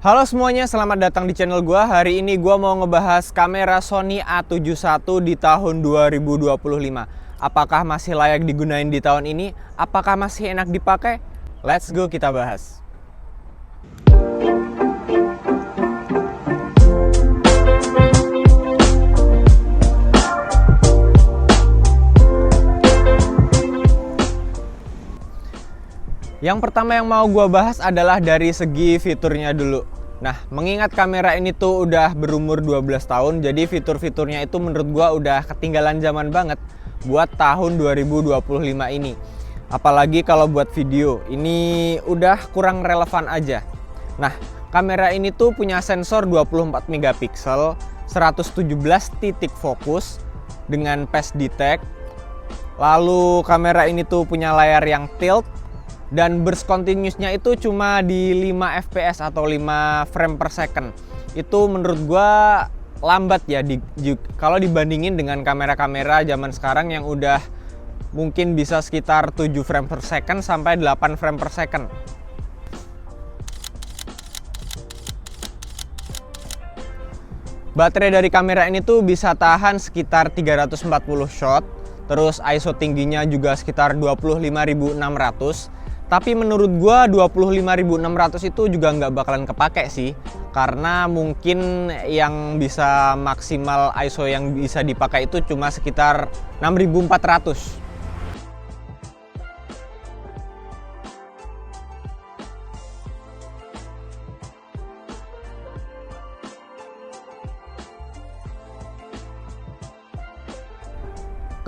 Halo semuanya, selamat datang di channel gua. Hari ini gua mau ngebahas kamera Sony A71 di tahun 2025. Apakah masih layak digunain di tahun ini? Apakah masih enak dipakai? Let's go kita bahas. Yang pertama yang mau gua bahas adalah dari segi fiturnya dulu. Nah, mengingat kamera ini tuh udah berumur 12 tahun, jadi fitur-fiturnya itu menurut gua udah ketinggalan zaman banget buat tahun 2025 ini. Apalagi kalau buat video, ini udah kurang relevan aja. Nah, kamera ini tuh punya sensor 24 megapiksel, 117 titik fokus dengan pace detect. Lalu kamera ini tuh punya layar yang tilt, dan burst continuousnya itu cuma di 5 fps atau 5 frame per second. Itu menurut gua lambat ya kalau dibandingin dengan kamera-kamera zaman sekarang yang udah mungkin bisa sekitar 7 frame per second sampai 8 frame per second. Baterai dari kamera ini tuh bisa tahan sekitar 340 shot. Terus ISO tingginya juga sekitar 25.600. Tapi menurut gua 25.600 itu juga nggak bakalan kepake sih, karena mungkin yang bisa maksimal ISO yang bisa dipakai itu cuma sekitar 6.400.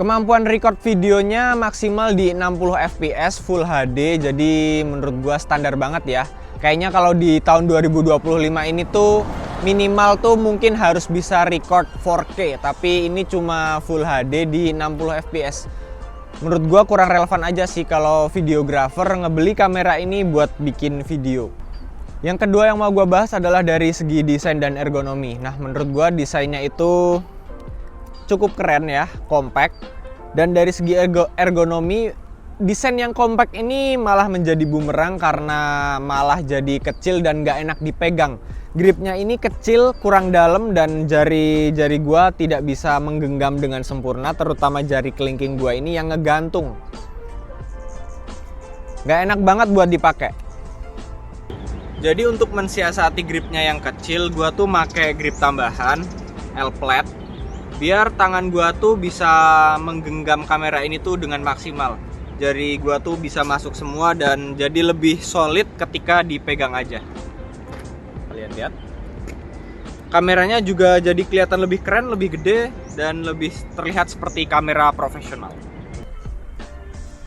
Kemampuan record videonya maksimal di 60 fps Full HD, jadi menurut gua standar banget ya. Kayaknya kalau di tahun 2025 ini tuh minimal tuh mungkin harus bisa record 4K, tapi ini cuma Full HD di 60 fps. Menurut gua kurang relevan aja sih kalau videographer ngebeli kamera ini buat bikin video. Yang kedua yang mau gua bahas adalah dari segi desain dan ergonomi. Nah, menurut gua desainnya itu cukup keren ya, compact. Dan dari segi ergonomi, desain yang compact ini malah menjadi bumerang karena malah jadi kecil dan gak enak dipegang. Gripnya ini kecil, kurang dalam, dan jari-jari gua tidak bisa menggenggam dengan sempurna, terutama jari kelingking gua ini yang ngegantung. Gak enak banget buat dipakai. Jadi untuk mensiasati gripnya yang kecil, gua tuh pakai grip tambahan L-flat, biar tangan gua tuh bisa menggenggam kamera ini tuh dengan maksimal. Jari gua tuh bisa masuk semua dan jadi lebih solid ketika dipegang aja. Kalian lihat. Kameranya juga jadi kelihatan lebih keren, lebih gede, dan lebih terlihat seperti kamera profesional.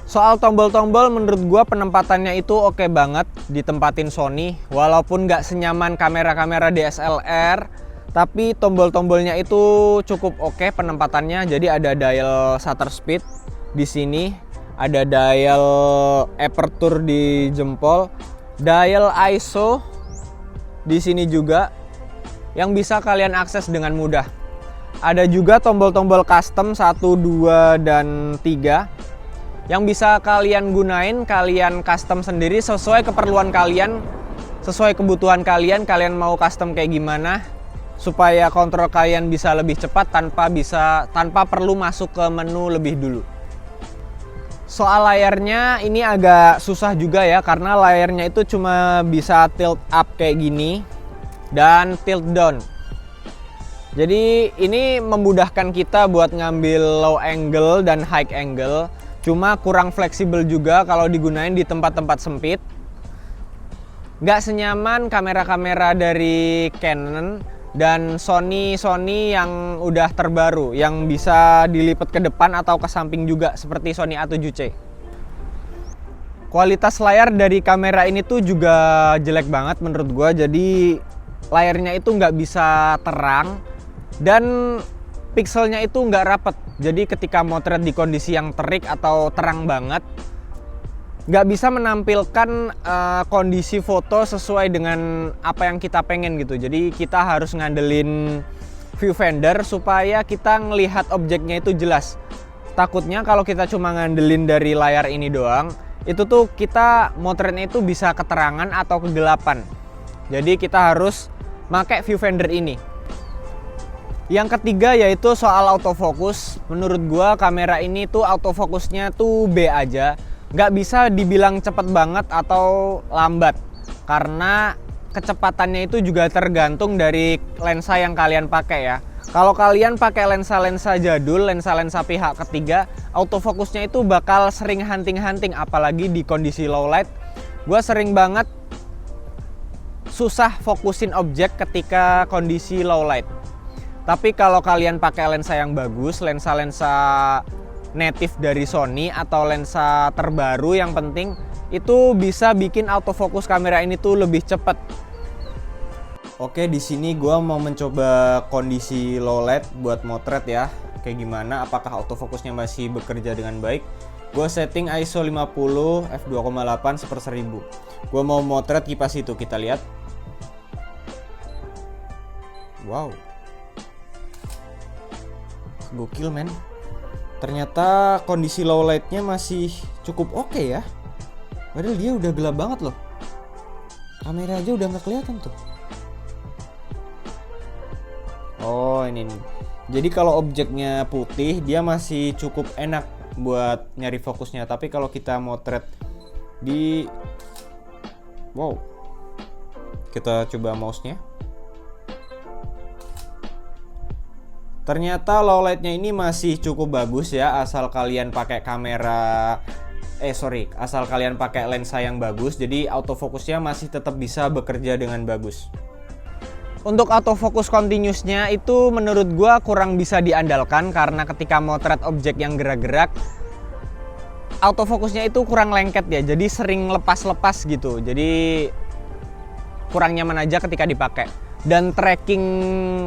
Soal tombol-tombol, menurut gua penempatannya itu oke banget ditempatin Sony. Walaupun nggak senyaman kamera-kamera DSLR, tapi tombol-tombolnya itu cukup oke penempatannya. Jadi ada dial shutter speed di sini, ada dial aperture di jempol, dial ISO di sini juga yang bisa kalian akses dengan mudah. Ada juga tombol-tombol custom 1, 2, dan 3 yang bisa kalian gunain, kalian custom sendiri sesuai keperluan kalian, sesuai kebutuhan kalian. Kalian mau custom kayak gimana supaya kontrol kalian bisa lebih cepat tanpa perlu masuk ke menu lebih dulu. Soal layarnya ini agak susah juga ya, karena layarnya itu cuma bisa tilt up kayak gini dan tilt down. Jadi ini memudahkan kita buat ngambil low angle dan high angle, cuma kurang fleksibel juga kalau digunain di tempat-tempat sempit. Nggak senyaman kamera-kamera dari Canon dan Sony yang udah terbaru, yang bisa dilipat ke depan atau ke samping juga, seperti Sony A7C. Kualitas layar dari kamera ini tuh juga jelek banget menurut gua. Jadi layarnya itu nggak bisa terang dan pixelnya itu nggak rapet. Jadi ketika motret di kondisi yang terik atau terang banget, nggak bisa menampilkan kondisi foto sesuai dengan apa yang kita pengen gitu. Jadi kita harus ngandelin viewfinder supaya kita ngelihat objeknya itu jelas. Takutnya kalau kita cuma ngandelin dari layar ini doang, itu tuh kita motretnya itu bisa keterangan atau kegelapan. Jadi kita harus pakai viewfinder ini. Yang ketiga yaitu soal autofocus. Menurut gua kamera ini tuh autofocusnya tuh B aja. Nggak bisa dibilang cepet banget atau lambat. Karena kecepatannya itu juga tergantung dari lensa yang kalian pakai ya. Kalau kalian pakai lensa-lensa jadul, lensa-lensa pihak ketiga, autofokusnya itu bakal sering hunting-hunting, apalagi di kondisi low light. Gue sering banget susah fokusin objek ketika kondisi low light. Tapi kalau kalian pakai lensa yang bagus, lensa-lensa native dari Sony atau lensa terbaru yang penting, itu bisa bikin autofokus kamera ini tuh lebih cepet. Oke, di sini gua mau mencoba kondisi low light buat motret ya. Kayak gimana? Apakah autofokusnya masih bekerja dengan baik? Gua setting ISO 50 f2,8 1/1000. Gua mau motret kipas itu, kita lihat. Wow. Gokil men. Ternyata kondisi low lightnya masih cukup oke ya. Padahal dia udah gelap banget loh. Kamera aja udah nggak kelihatan tuh. Oh ini nih. Jadi kalau objeknya putih dia masih cukup enak buat nyari fokusnya. Tapi kalau kita motret di wow, kita coba mouse-nya. Ternyata low lightnya ini masih cukup bagus ya, asal kalian pakai kamera asal kalian pakai lensa yang bagus. Jadi autofokusnya masih tetap bisa bekerja dengan bagus. Untuk autofocus continuousnya itu menurut gua kurang bisa diandalkan karena ketika motret objek yang gerak-gerak, autofokusnya itu kurang lengket ya, jadi sering lepas-lepas gitu. Jadi kurang nyaman aja ketika dipakai. Dan tracking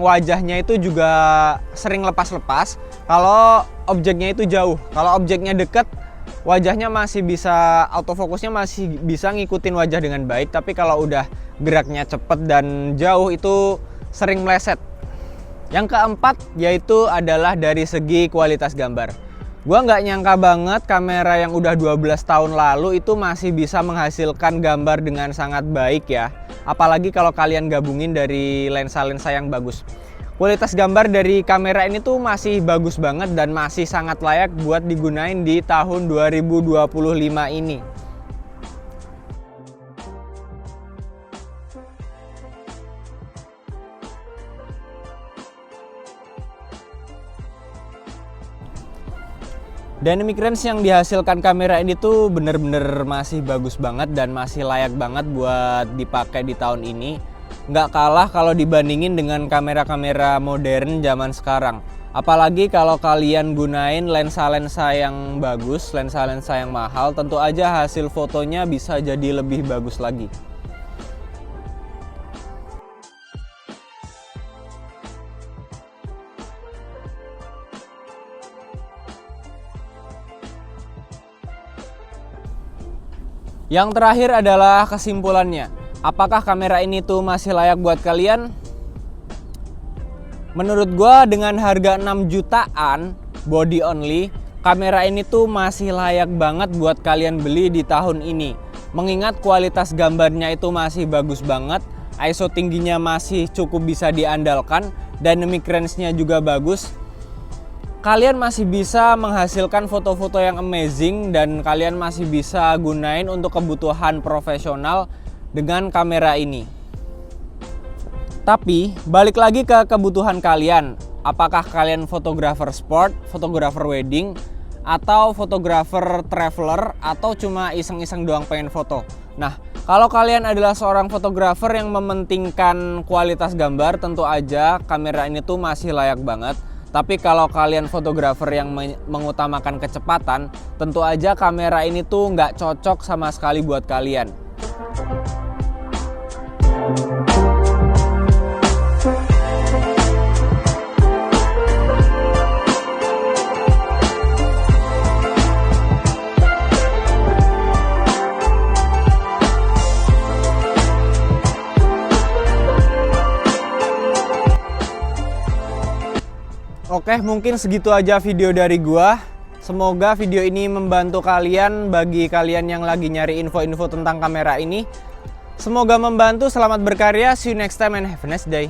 wajahnya itu juga sering lepas-lepas kalau objeknya itu jauh. Kalau objeknya deket, wajahnya masih bisa, autofokusnya masih bisa ngikutin wajah dengan baik. Tapi kalau udah geraknya cepet dan jauh itu sering meleset. Yang keempat yaitu adalah dari segi kualitas gambar. Gua nggak nyangka banget kamera yang udah 12 tahun lalu itu masih bisa menghasilkan gambar dengan sangat baik ya. Apalagi kalau kalian gabungin dari lensa-lensa yang bagus. Kualitas gambar dari kamera ini tuh masih bagus banget dan masih sangat layak buat digunain di tahun 2025 ini. Dynamic range yang dihasilkan kamera ini tuh bener-bener masih bagus banget dan masih layak banget buat dipakai di tahun ini. Nggak kalah kalau dibandingin dengan kamera-kamera modern zaman sekarang. Apalagi kalau kalian gunain lensa-lensa yang bagus, lensa-lensa yang mahal, tentu aja hasil fotonya bisa jadi lebih bagus lagi. Yang terakhir adalah kesimpulannya. Apakah kamera ini tuh masih layak buat kalian? Menurut gua dengan harga 6 jutaan body only, kamera ini tuh masih layak banget buat kalian beli di tahun ini. Mengingat kualitas gambarnya itu masih bagus banget, ISO tingginya masih cukup bisa diandalkan, dynamic range-nya juga bagus. Kalian masih bisa menghasilkan foto-foto yang amazing dan kalian masih bisa gunain untuk kebutuhan profesional dengan kamera ini. Tapi balik lagi ke kebutuhan kalian. Apakah kalian fotografer sport, fotografer wedding, atau fotografer traveler, atau cuma iseng-iseng doang pengen foto? Nah, kalau kalian adalah seorang fotografer yang mementingkan kualitas gambar, tentu aja kamera ini tuh masih layak banget. Tapi kalau kalian fotografer yang mengutamakan kecepatan, tentu aja kamera ini tuh nggak cocok sama sekali buat kalian. Oke, mungkin segitu aja video dari gua. Semoga video ini membantu kalian bagi kalian yang lagi nyari info-info tentang kamera ini. Semoga membantu, selamat berkarya, see you next time and have a nice day.